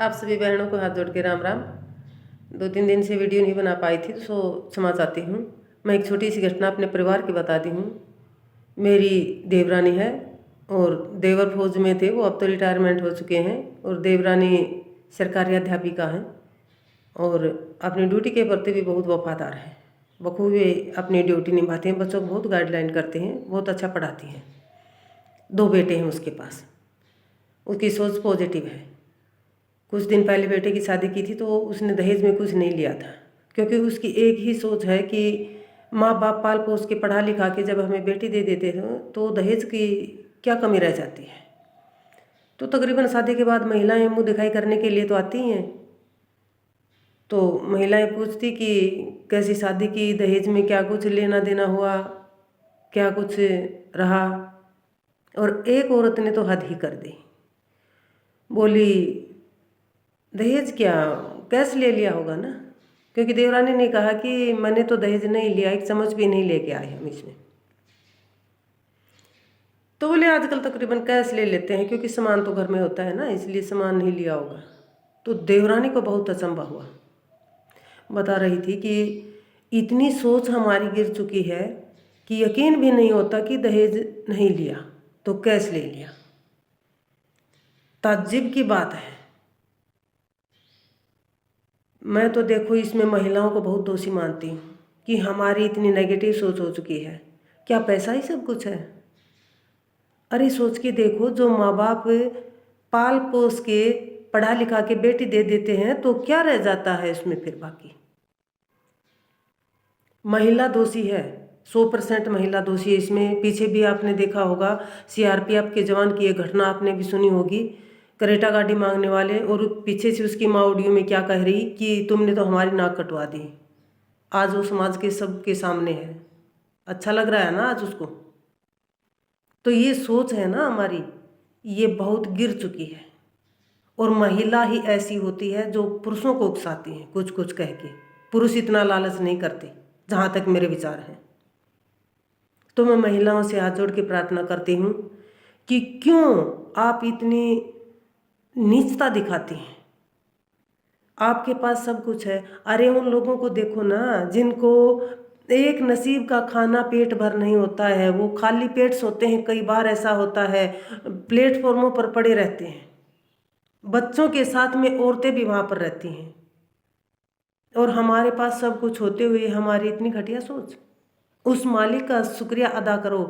आप सभी बहनों को हाथ जोड़ के राम राम। 2-3 दिन से वीडियो नहीं बना पाई थी तो क्षमा चाहती हूँ। मैं एक छोटी सी घटना अपने परिवार की बताती हूँ। मेरी देवरानी है और देवर फौज में थे, वो अब तो रिटायरमेंट हो चुके हैं, और देवरानी सरकारी अध्यापिका हैं और अपनी ड्यूटी के प्रति भी बहुत वफादार हैं। बखूबी अपनी ड्यूटी निभाते हैं, बच्चों को बहुत गाइडलाइन करते हैं, बहुत अच्छा पढ़ाती हैं। 2 बेटे हैं उसके पास। उसकी सोच पॉजिटिव है। कुछ दिन पहले बेटे की शादी की थी तो उसने दहेज में कुछ नहीं लिया था, क्योंकि उसकी एक ही सोच है कि माँ बाप पाल पोस के पढ़ा लिखा के जब हमें बेटी दे देते हैं तो दहेज की क्या कमी रह जाती है। तो तकरीबन शादी के बाद महिलाएं मुंह दिखाई करने के लिए तो आती हैं, तो महिलाएं पूछती कि कैसी शादी की, दहेज में क्या कुछ लेना देना हुआ, क्या कुछ रहा। और एक औरत ने तो हद ही कर दी, बोली दहेज क्या, कैश ले लिया होगा ना, क्योंकि देवरानी ने कहा कि मैंने तो दहेज नहीं लिया, एक चम्मच भी नहीं लेके आए हम इसमें। तो बोले आजकल तकरीबन कैश ले लेते हैं, क्योंकि सामान तो घर में होता है ना, इसलिए सामान नहीं लिया होगा। तो देवरानी को बहुत अचंभा हुआ। बता रही थी कि इतनी सोच हमारी गिर चुकी है कि यकीन भी नहीं होता कि दहेज नहीं लिया तो कैश ले लिया। ताज्जुब की बात है। मैं तो देखो इसमें महिलाओं को बहुत दोषी मानती हूँ कि हमारी इतनी नेगेटिव सोच हो चुकी है। क्या पैसा ही सब कुछ है? अरे सोच के देखो, जो माँ बाप पाल पोस के पढ़ा लिखा के बेटी दे देते हैं तो क्या रह जाता है इसमें फिर बाकी। महिला दोषी है, 100% महिला दोषी है इसमें। पीछे भी आपने देखा होगा, सीआरपीएफ के जवान की ये घटना आपने भी सुनी होगी। करेटा गाड़ी मांगने वाले, और पीछे से उसकी माँ ऑडियो में क्या कह रही कि तुमने तो हमारी नाक कटवा दी। आज वो समाज के सबके सामने है। अच्छा लग रहा है ना आज उसको। तो ये सोच है ना हमारी, ये बहुत गिर चुकी है। और महिला ही ऐसी होती है जो पुरुषों को उकसाती है कुछ कुछ कह के। पुरुष इतना लालच नहीं करते, जहाँ तक मेरे विचार हैं। तो मैं महिलाओं से हाथ जोड़ के प्रार्थना करती हूँ कि क्यों आप इतनी नीचता दिखाती हैं। आपके पास सब कुछ है। अरे उन लोगों को देखो ना जिनको एक नसीब का खाना पेट भर नहीं होता है, वो खाली पेट सोते हैं। कई बार ऐसा होता है, प्लेटफॉर्मों पर पड़े रहते हैं। बच्चों के साथ में औरतें भी वहाँ पर रहती हैं, और हमारे पास सब कुछ होते हुए हमारी इतनी घटिया सोच। उस मालिक का शुक्रिया अदा करो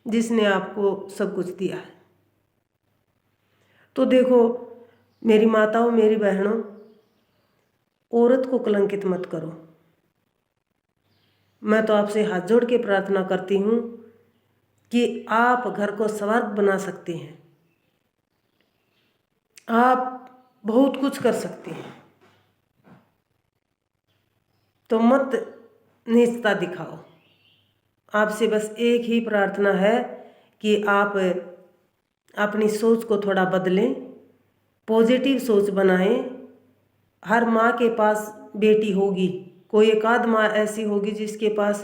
जिसने आपको सब कुछ दिया है। तो देखो मेरी माताओं, मेरी बहनों, औरत को कलंकित मत करो। मैं तो आपसे हाथ जोड़ के प्रार्थना करती हूँ कि आप घर को स्वर्ग बना सकती हैं, आप बहुत कुछ कर सकती हैं। तो मत नीचता दिखाओ। आपसे बस एक ही प्रार्थना है कि आप अपनी सोच को थोड़ा बदलें, पॉजिटिव सोच बनाएं। हर माँ के पास बेटी होगी, कोई एक आध माँ ऐसी होगी जिसके पास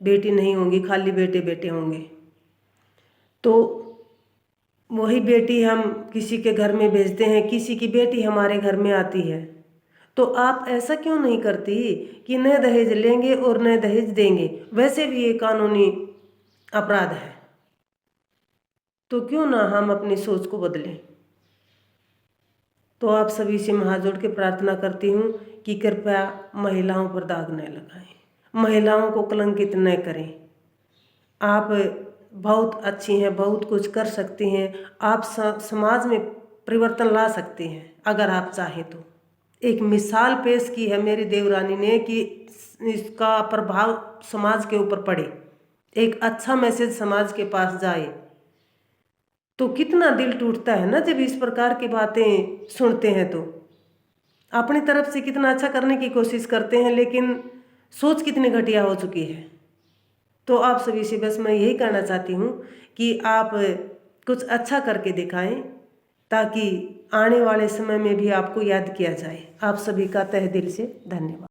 बेटी नहीं होंगी, खाली बेटे बेटे होंगे। तो वही बेटी हम किसी के घर में भेजते हैं, किसी की बेटी हमारे घर में आती है। तो आप ऐसा क्यों नहीं करती कि न दहेज लेंगे और न दहेज देंगे? वैसे भी ये कानूनी अपराध है, तो क्यों ना हम अपनी सोच को बदलें। तो आप सभी से हाथ जोड़ के प्रार्थना करती हूँ कि कृपया महिलाओं पर दाग न लगाएं, महिलाओं को कलंकित न करें। आप बहुत अच्छी हैं, बहुत कुछ कर सकती हैं। आप समाज में परिवर्तन ला सकती हैं अगर आप चाहें तो। एक मिसाल पेश की है मेरी देवरानी ने कि इसका प्रभाव समाज के ऊपर पड़े, एक अच्छा मैसेज समाज के पास जाए। तो कितना दिल टूटता है ना जब इस प्रकार की बातें सुनते हैं। तो अपनी तरफ से कितना अच्छा करने की कोशिश करते हैं, लेकिन सोच कितनी घटिया हो चुकी है। तो आप सभी से बस मैं यही कहना चाहती हूँ कि आप कुछ अच्छा करके दिखाएं, ताकि आने वाले समय में भी आपको याद किया जाए। आप सभी का तहे दिल से धन्यवाद।